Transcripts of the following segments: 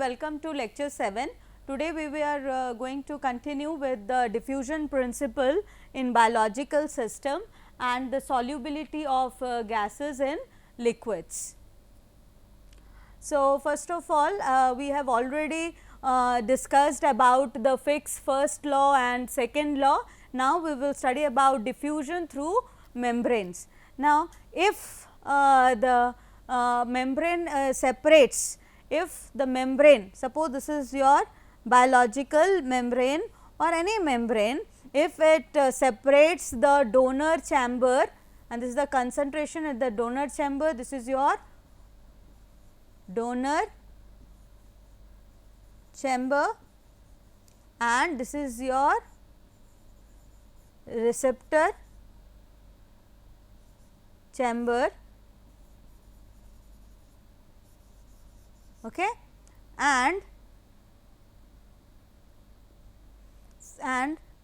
welcome to lecture 7. Today we are going to continue with the diffusion principle in biological system and the solubility of gases in liquids. So, first of all we have already discussed about the Fick's first law and second law. Now, we will study about diffusion through membranes. Now, if the membrane separates, if the membrane, suppose this is your biological membrane or any membrane, if it separates the donor chamber, and this is the concentration at the donor chamber, this is your donor chamber and this is your receptor chamber, okay, and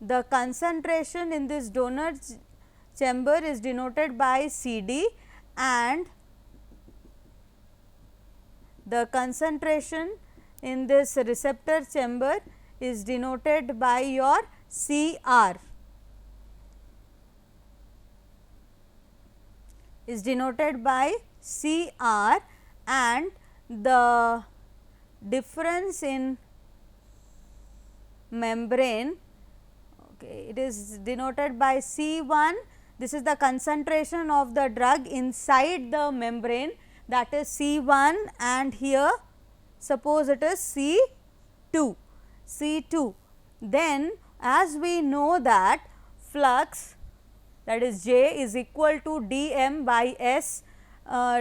the concentration in this donor chamber is denoted by CD and the concentration in this receptor chamber is denoted by your CR, is denoted by CR, and the difference in membrane, okay, it is denoted by C1. This is the concentration of the drug inside the membrane, that is C1, and here suppose it is C2, C2. Then as we know that flux, that is J, is equal to dm by S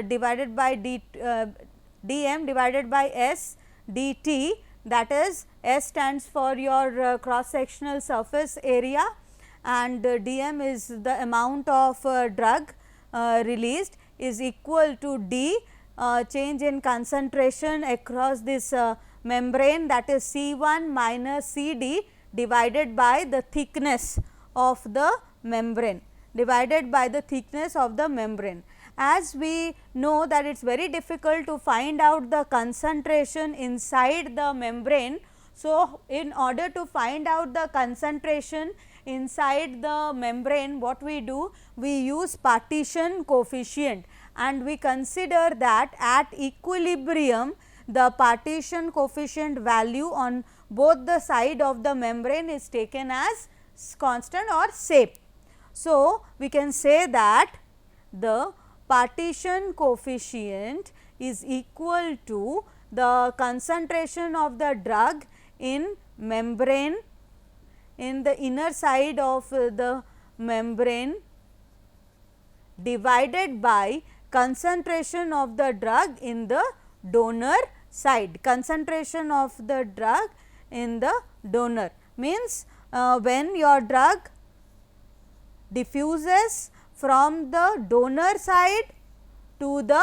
divided by dm divided by S dt, that is S stands for your cross sectional surface area and dm is the amount of drug released, is equal to d change in concentration across this membrane, that is C1 minus CD divided by the thickness of the membrane, divided by the thickness of the membrane. As we know that it is very difficult to find out the concentration inside the membrane. So, in order to find out the concentration inside the membrane, what we do? We use partition coefficient and we consider that at equilibrium the partition coefficient value on both the side of the membrane is taken as constant or same. So, we can say that the partition coefficient is equal to the concentration of the drug in membrane, in the inner side of the membrane, divided by concentration of the drug in the donor side, concentration of the drug in the donor, means when your drug diffuses from the donor side to the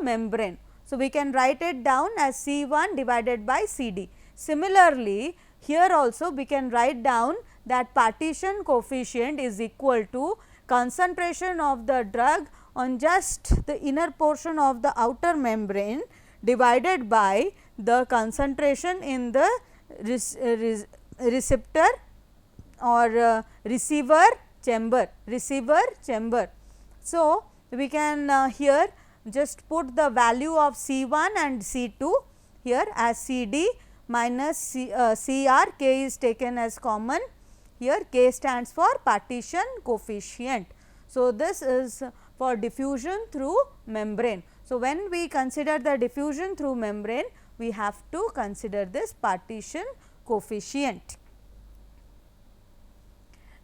membrane. So, we can write it down as C1 divided by CD. Similarly, here also we can write down that partition coefficient is equal to concentration of the drug on just the inner portion of the outer membrane divided by the concentration in the receptor or receiver chamber, So, we can here just put the value of C1 and C2 here as CD minus CR, K is taken as common, here K stands for partition coefficient. So, this is for diffusion through membrane. So, when we consider the diffusion through membrane, we have to consider this partition coefficient.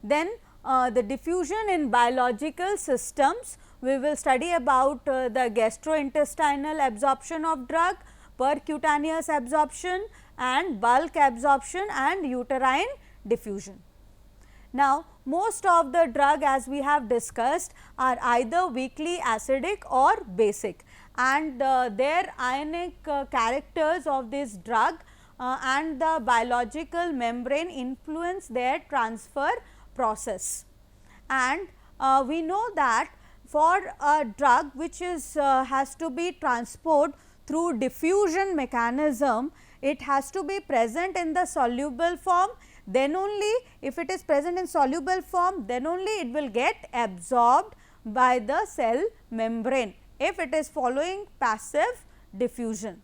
Then the diffusion in biological systems, we will study about the gastrointestinal absorption of drug, percutaneous absorption and bulk absorption and uterine diffusion. Now, most of the drug, as we have discussed, are either weakly acidic or basic, and their ionic characters of this drug and the biological membrane influence their transfer process. And we know that for a drug which is has to be transported through diffusion mechanism, it has to be present in the soluble form, then only if it is present in soluble form, then only it will get absorbed by the cell membrane if it is following passive diffusion.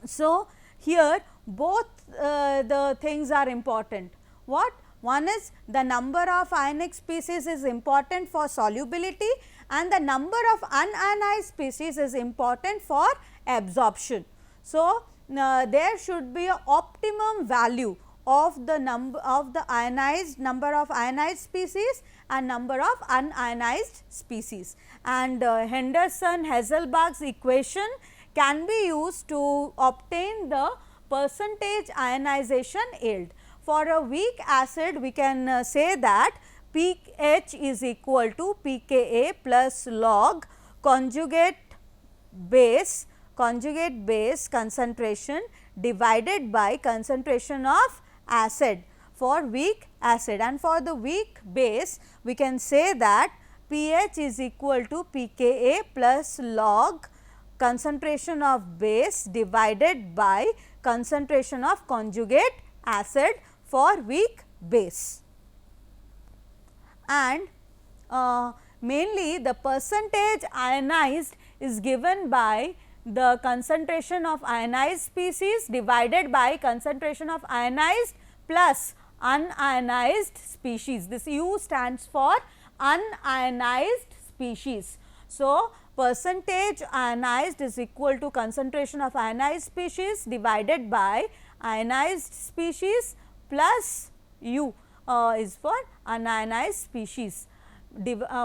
So, here both the things are important. What? One is the number of ionic species is important for solubility, and the number of unionized species is important for absorption. So, there should be a optimum value of the number of the number of ionized species and number of unionized species, and Henderson-Hasselbalch's equation can be used to obtain the percentage ionization yield. For a weak acid, we can say that pH is equal to pKa plus log conjugate base concentration divided by concentration of acid for weak acid, and for the weak base we can say that pH is equal to pKa plus log concentration of base divided by concentration of conjugate acid for weak base. And mainly the percentage ionized is given by the concentration of ionized species divided by concentration of ionized plus unionized species. This U stands for unionized species. So, percentage ionized is equal to concentration of ionized species divided by ionized species plus U is for unionized species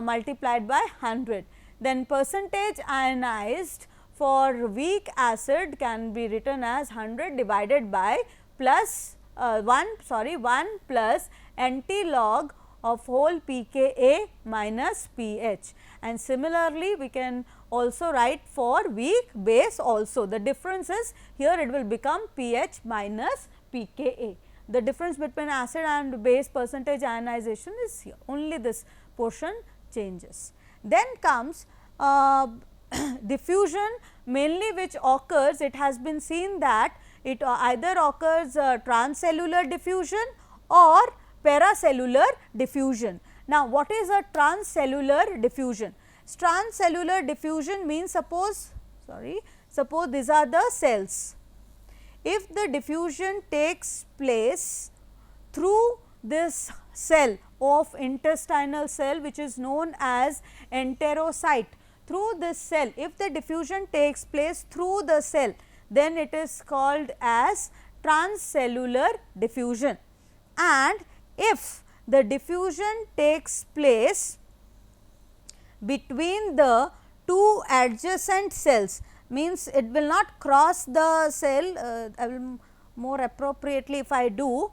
multiplied by 100. Then percentage ionized for weak acid can be written as 100 divided by plus 1 plus NT log of whole pKa minus pH, and similarly we can also write for weak base also. The difference is here it will become pH minus pKa. The difference between acid and base percentage ionization is here, only this portion changes. Then comes diffusion, mainly which occurs, it has been seen that it either occurs transcellular diffusion or paracellular diffusion. Now, what is a transcellular diffusion? Transcellular diffusion means suppose these are the cells. If the diffusion takes place through this cell of intestinal cell which is known as enterocyte, through this cell, if the diffusion takes place through the cell, then it is called as transcellular diffusion. And if the diffusion takes place between the two adjacent cells, means it will not cross the cell, I will more appropriately if I do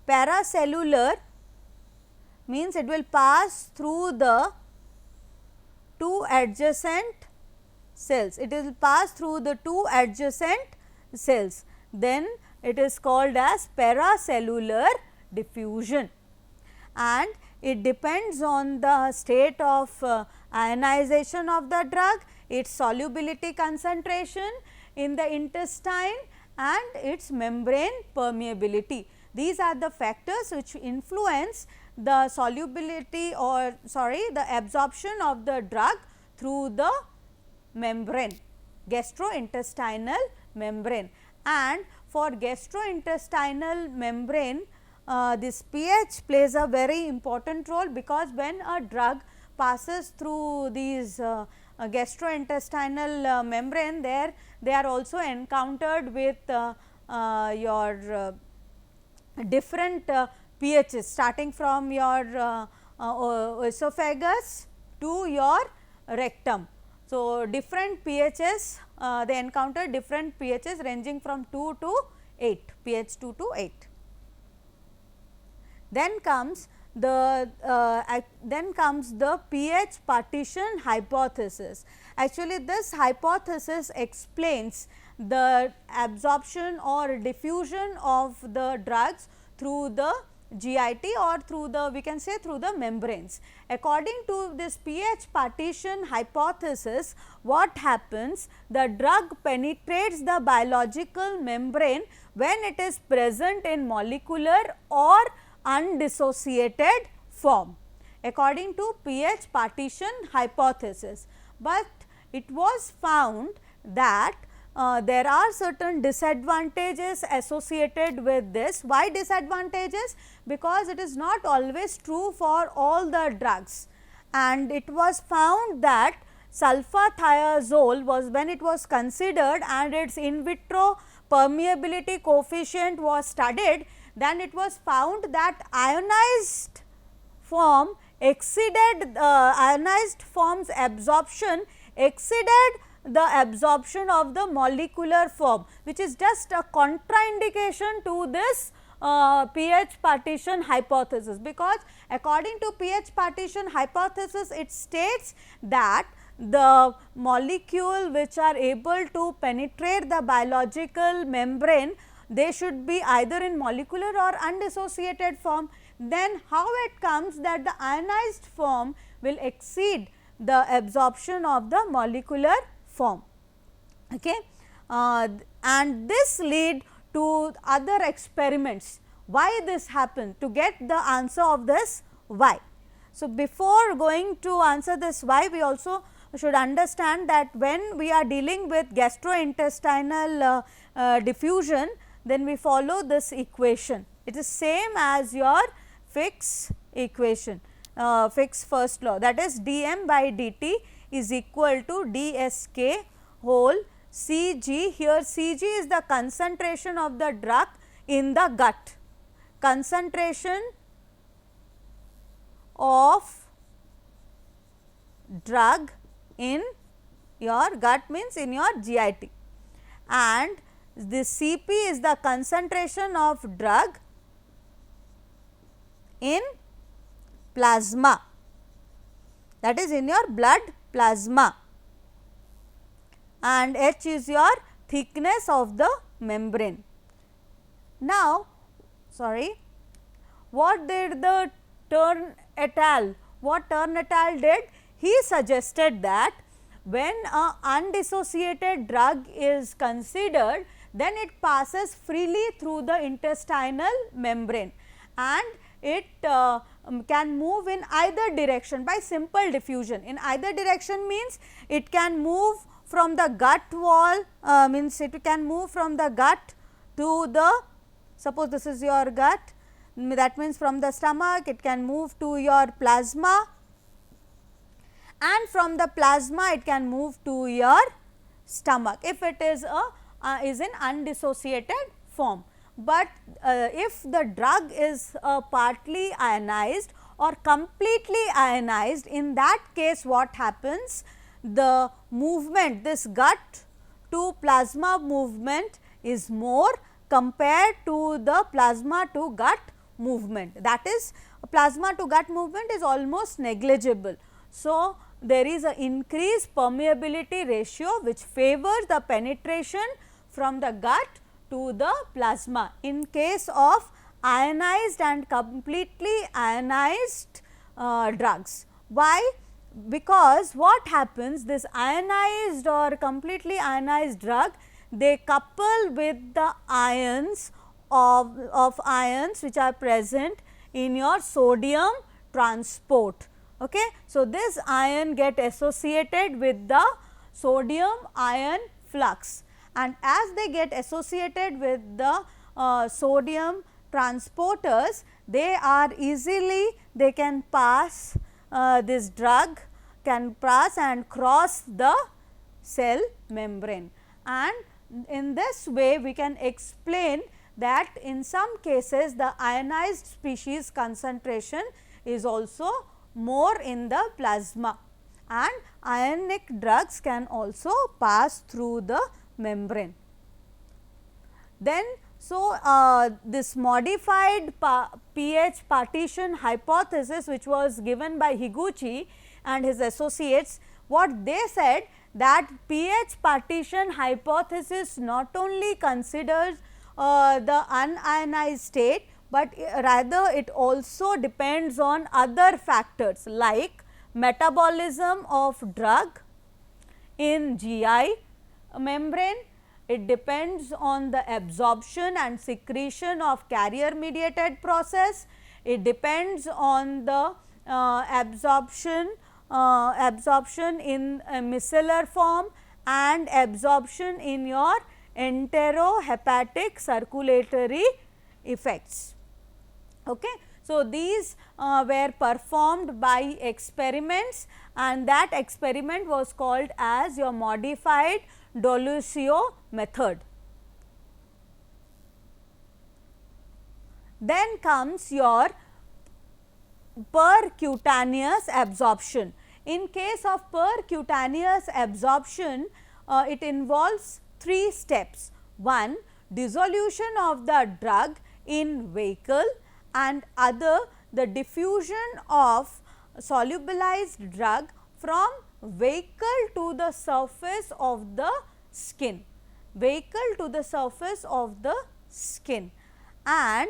paracellular means it will pass through the two adjacent cells, it will pass through the two adjacent cells, then it is called as paracellular diffusion, and it depends on the state of ionization of the drug, its solubility concentration in the intestine and its membrane permeability. These are the factors which influence the solubility or the absorption of the drug through the membrane, gastrointestinal membrane. And for gastrointestinal membrane, this pH plays a very important role, because when a drug passes through these gastrointestinal membrane, they are also encountered with your different pHs starting from your esophagus to your rectum. So, different pHs they encounter different pHs ranging from 2 to 8, pH 2 to 8. Then comes the pH partition hypothesis. Actually, this hypothesis explains the absorption or diffusion of the drugs through the GIT or through the, we can say through the membranes. According to this pH partition hypothesis, what happens? The drug penetrates the biological membrane when it is present in molecular or undissociated form, according to pH partition hypothesis. But it was found that there are certain disadvantages associated with this. Why disadvantages? Because it is not always true for all the drugs, and it was found that sulfathiazole was, when it was considered and its in vitro permeability coefficient was studied, then it was found that ionized form exceeded ionized form's absorption exceeded the absorption of the molecular form, which is just a contraindication to this pH partition hypothesis, because according to pH partition hypothesis, it states that the molecule which are able to penetrate the biological membrane, they should be either in molecular or undissociated form. Then how it comes that the ionized form will exceed the absorption of the molecular form, okay. And this lead to other experiments. Why this happened? To get the answer of this why. So, before going to answer this why, we also should understand that when we are dealing with gastrointestinal diffusion, then we follow this equation. It is same as your Fick's equation, Fick's first law, that is dm by dt is equal to dsk whole Cg. Here Cg is the concentration of the drug in the gut, concentration of drug in your gut means in your GIT, and this Cp is the concentration of drug in plasma, that is in your blood plasma, and H is your thickness of the membrane. Now, what did the Turn et al. What Turn et al. Did? He suggested that when a undissociated drug is considered, then it passes freely through the intestinal membrane, and it can move in either direction by simple diffusion. In either direction means it can move from the gut wall, means it can move from the gut to the, suppose this is your gut, that means from the stomach it can move to your plasma, and from the plasma it can move to your stomach if it is in undissociated form. But if the drug is partly ionized or completely ionized, in that case what happens? The movement, this gut to plasma movement is more compared to the plasma to gut movement, that is plasma to gut movement is almost negligible. So, there is an increased permeability ratio which favors the penetration from the gut to the plasma in case of ionized and completely ionized drugs. Why? Because what happens, this ionized or completely ionized drug, they couple with the ions of ions which are present in your sodium transport. Okay. So, this ion get associated with the sodium ion flux, and as they get associated with the sodium transporters, they are easily, they can pass this drug can pass and cross the cell membrane, and in this way we can explain that in some cases the ionized species concentration is also more in the plasma, and ionic drugs can also pass through the membrane. Then, so this modified pH partition hypothesis which was given by Higuchi and his associates, what they said that pH partition hypothesis not only considers the unionized state, but rather it also depends on other factors like metabolism of drug in GI membrane. It depends on the absorption and secretion of carrier mediated process. It depends on the absorption in a micellar form and absorption in your enterohepatic circulatory effects. Okay. So, these were performed by experiments, and that experiment was called as your modified Dolucio method. Then comes your percutaneous absorption. In case of percutaneous absorption, it involves 3 steps. 1, dissolution of the drug in vehicle, and other, the diffusion of solubilized drug from vehicle to the surface of the skin, vehicle to the surface of the skin, and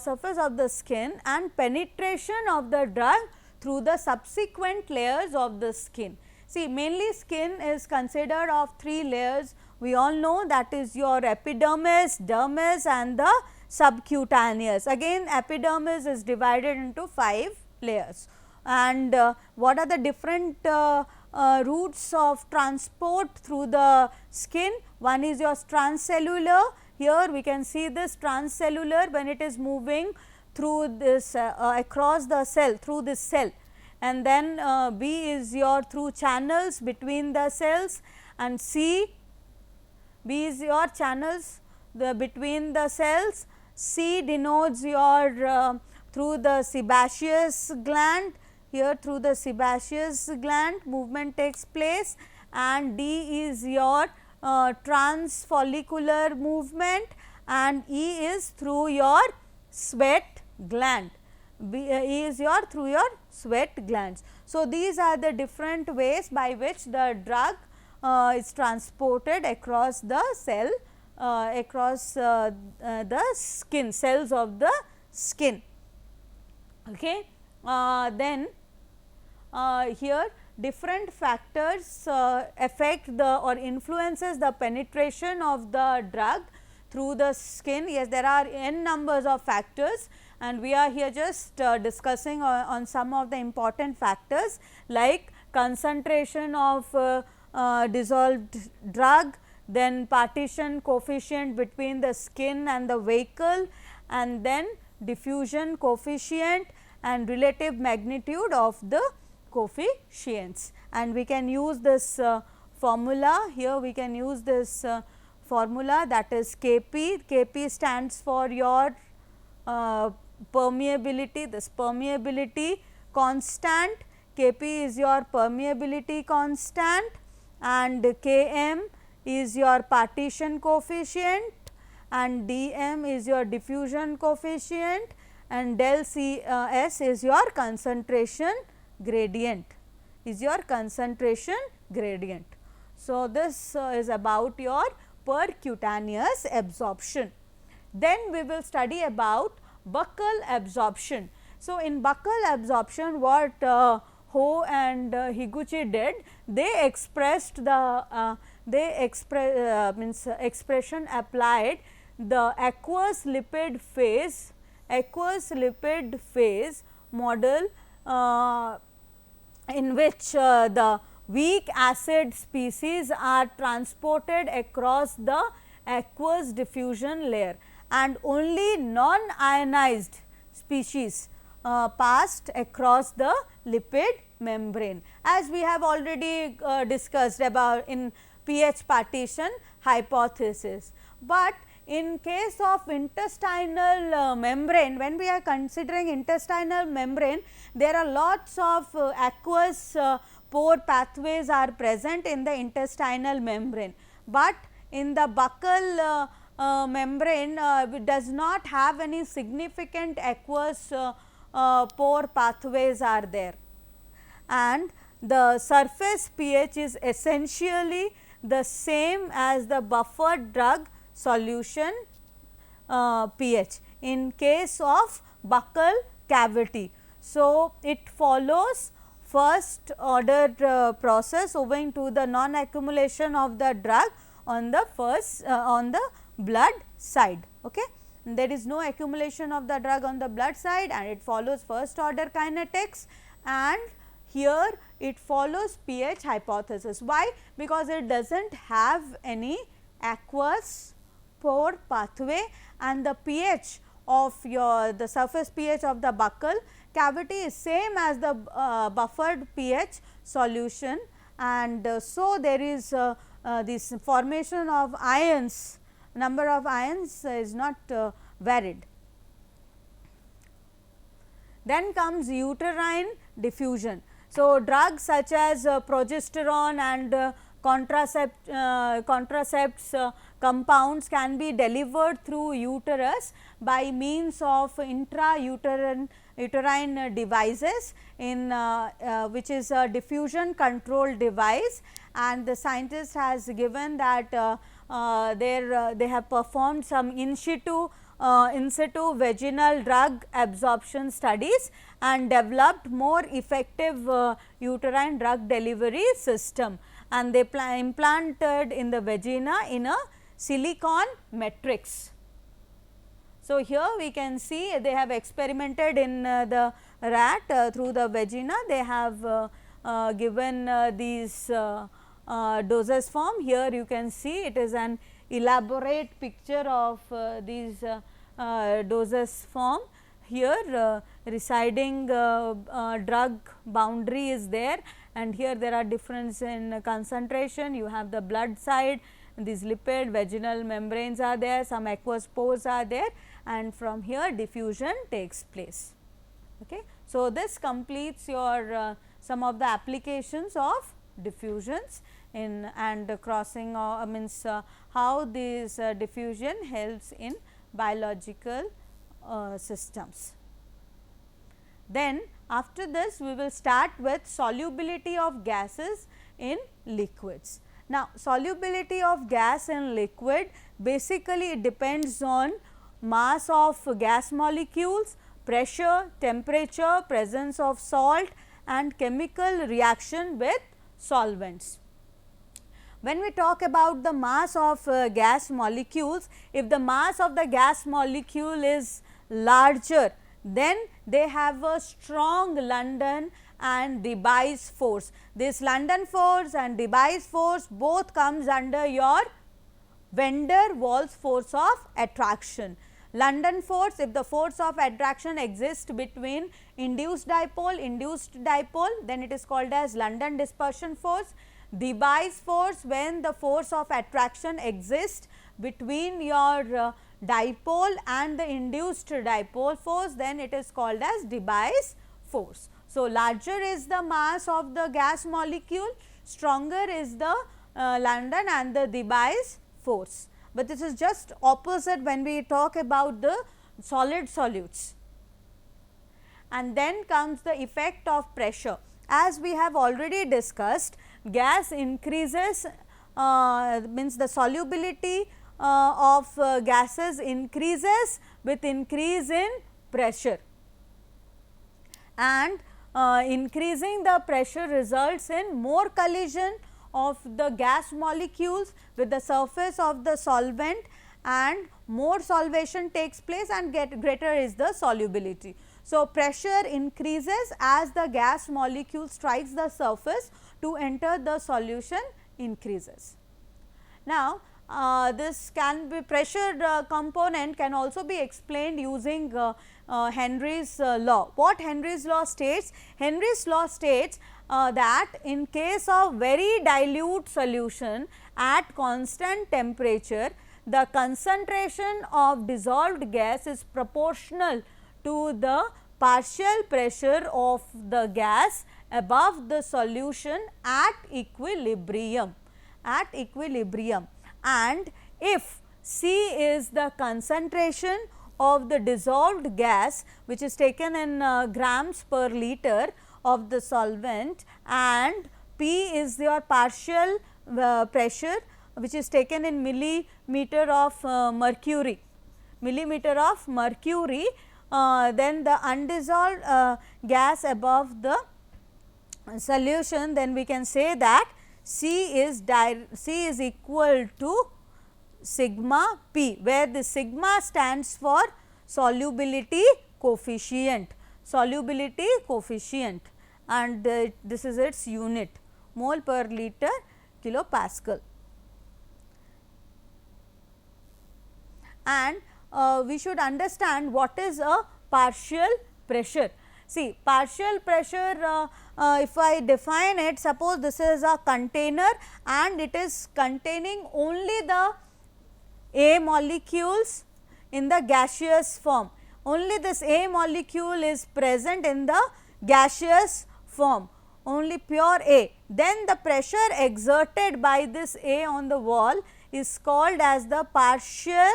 surface of the skin, and penetration of the drug through the subsequent layers of the skin. See, mainly skin is considered of 3 layers. We all know, that is your epidermis, dermis, and the subcutaneous. Again, epidermis is divided into 5 layers. And what are the different routes of transport through the skin? One is your transcellular. Here we can see this transcellular when it is moving through this across the cell, through this cell, and then B is your through channels between the cells, and B is your channels between the cells. C denotes your through the sebaceous gland. Here through the sebaceous gland movement takes place, and D is your transfollicular movement, and E is through your sweat gland. E is your through your sweat glands. So, these are the different ways by which the drug is transported across the cell, across the skin, cells of the skin. Okay. Then here different factors affect the or influences the penetration of the drug through the skin. Yes, there are n numbers of factors, and we are here just discussing on some of the important factors like concentration of dissolved drug, then partition coefficient between the skin and the vehicle, and then diffusion coefficient and relative magnitude of the coefficients. And we can use this formula. Here we can use this formula, that is Kp. Kp stands for your permeability, this permeability constant. Kp is your permeability constant, and Km is your partition coefficient, and Dm is your diffusion coefficient, and del Cs is your concentration gradient, So, this is about your percutaneous absorption. Then we will study about buccal absorption. So, in buccal absorption, what Ho and Higuchi did, they expressed the expression applied the aqueous lipid phase model in which the weak acid species are transported across the aqueous diffusion layer, and only non-ionized species passed across the lipid membrane, as we have already discussed about in pH partition hypothesis. But in case of intestinal membrane, when we are considering intestinal membrane, there are lots of aqueous pore pathways are present in the intestinal membrane, but in the buccal membrane does not have any significant aqueous pore pathways are there, and the surface pH is essentially the same as the buffered drug solution pH in case of buccal cavity. So, it follows first order process owing to the non accumulation of the drug on the first on the blood side. Okay. There is no accumulation of the drug on the blood side and it follows first order kinetics, and here it follows pH hypothesis. Why? Because it does not have any aqueous pore pathway and the pH of the surface pH of the buccal cavity is same as the buffered pH solution, and so there is this formation of ions, number of ions is not varied. Then comes uterine diffusion. So, drugs such as progesterone and contracepts compounds can be delivered through uterus by means of intrauterine devices in which is a diffusion control device, and the scientist has given that they have performed some in situ vaginal drug absorption studies and developed more effective uterine drug delivery system, and they implanted in the vagina in a silicon matrix. So, here we can see they have experimented in the rat through the vagina. They have given these doses form. Here you can see it is an elaborate picture of these doses form. Here residing drug boundary is there, and here there are difference in concentration. You have the blood side, these lipid vaginal membranes are there, some aqueous pores are there, and from here diffusion takes place. Okay. So, this completes your some of the applications of diffusions in and crossing means how this diffusion helps in biological systems. Then after this we will start with solubility of gases in liquids. Now, solubility of gas in liquid basically it depends on mass of gas molecules, pressure, temperature, presence of salt and chemical reaction with solvents. When we talk about the mass of gas molecules, if the mass of the gas molecule is larger, then they have a strong London and Debye force. This London force and Debye force both comes under your van der Waals force of attraction. London force, if the force of attraction exists between induced dipole, then it is called as London dispersion force. Debye force, when the force of attraction exists between your dipole and the induced dipole force, then it is called as Debye force. So, larger is the mass of the gas molecule, stronger is the London and the Debye force, but this is just opposite when we talk about the solid solutes. And then comes the effect of pressure. As we have already discussed, gas increases means the solubility of gases increases with increase in pressure, and increasing the pressure results in more collision of the gas molecules with the surface of the solvent, and more solvation takes place and greater is the solubility. So, pressure increases as the gas molecule strikes the surface to enter the solution increases. Now, this can be pressure component can also be explained using Henry's law. What Henry's law states? Henry's law states that in case of very dilute solution at constant temperature, the concentration of dissolved gas is proportional to the partial pressure of the gas above the solution at equilibrium, and if C is the concentration of the dissolved gas which is taken in grams per liter of the solvent, and P is your partial pressure which is taken in millimeter of mercury millimeter of mercury, then the undissolved gas above the solution, then we can say that C is equal to sigma p, where the sigma stands for solubility coefficient, and this is its unit, mole per liter kilopascal. And we should understand what is a partial pressure. See, partial pressure, if I define it, suppose this is a container and it is containing only the A molecules in the gaseous form, only this A molecule is present in the gaseous form, only pure A, then the pressure exerted by this A on the wall is called as the partial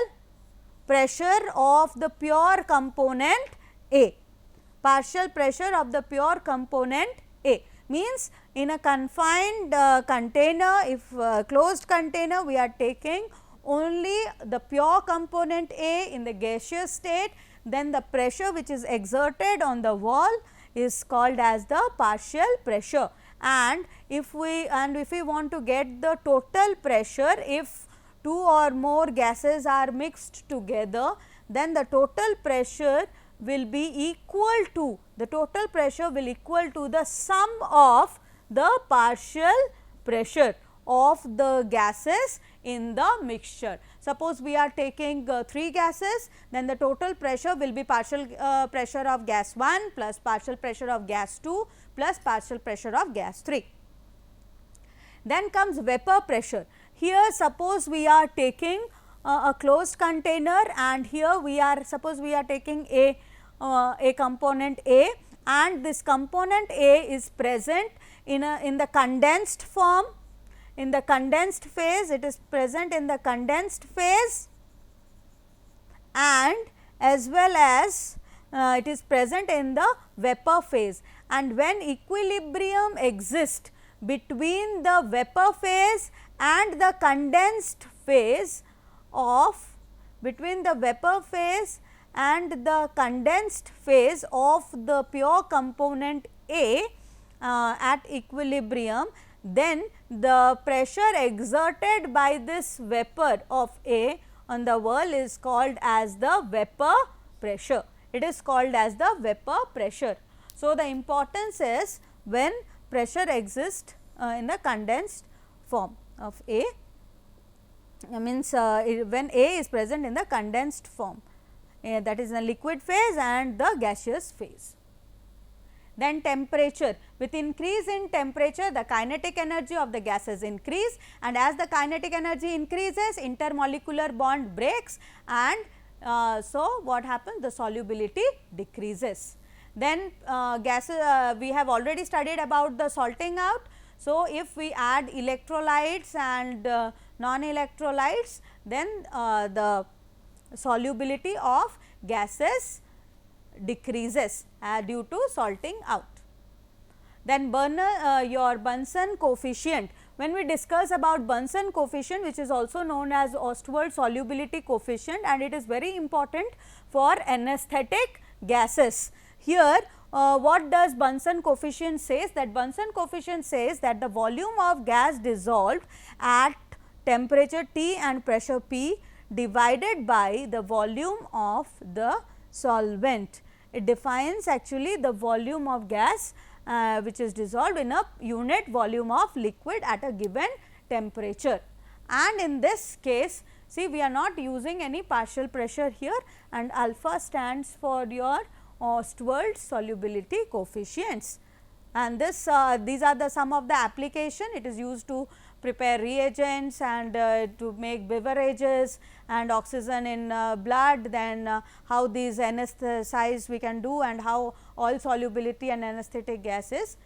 pressure of the pure component A. Partial pressure of the pure component A means in a confined container, if closed container, we are taking only the pure component A in the gaseous state, then the pressure which is exerted on the wall is called as the partial pressure. And if we want to get the total pressure, if two or more gases are mixed together, then the total pressure will be equal to the sum of the partial pressure of the gases in the mixture. Suppose we are taking 3 gases, then the total pressure will be partial pressure of gas 1 plus partial pressure of gas 2 plus partial pressure of gas 3. Then comes vapor pressure. Here suppose we are taking a closed container, and here we are taking a component A, and this component A is present in the condensed form. In the condensed phase, it is present in the condensed phase, and as well as it is present in the vapor phase. And when equilibrium exists between the vapor phase and the condensed phase of the pure component A at equilibrium, then the pressure exerted by this vapor of A on the wall is called as the vapor pressure. It is called as the vapor pressure. So, the importance is when pressure exists in the condensed form of A, means when A is present in the condensed form, that is the liquid phase and the gaseous phase. Then temperature. With increase in temperature, the kinetic energy of the gases increase, and as the kinetic energy increases, intermolecular bond breaks, and so what happens? The solubility decreases. Then gases, we have already studied about the salting out. So, if we add electrolytes and non-electrolytes, then the solubility of gases decreases due to salting out. Then your Bunsen coefficient. When we discuss about Bunsen coefficient, which is also known as Ostwald solubility coefficient, and it is very important for anesthetic gases. Here what does Bunsen coefficient says? That Bunsen coefficient says that the volume of gas dissolved at temperature T and pressure P divided by the volume of the solvent. It defines actually the volume of gas which is dissolved in a unit volume of liquid at a given temperature. And in this case, see, we are not using any partial pressure here, and alpha stands for your Ostwald solubility coefficients. And this these are the some of the application. It is used to prepare reagents and to make beverages and oxygen in blood, then how these anesthetize we can do, and how oil solubility and anesthetic gas is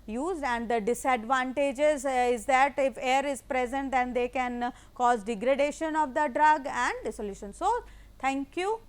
used. And the disadvantages is that if air is present, then they can cause degradation of the drug and dissolution. So, thank you.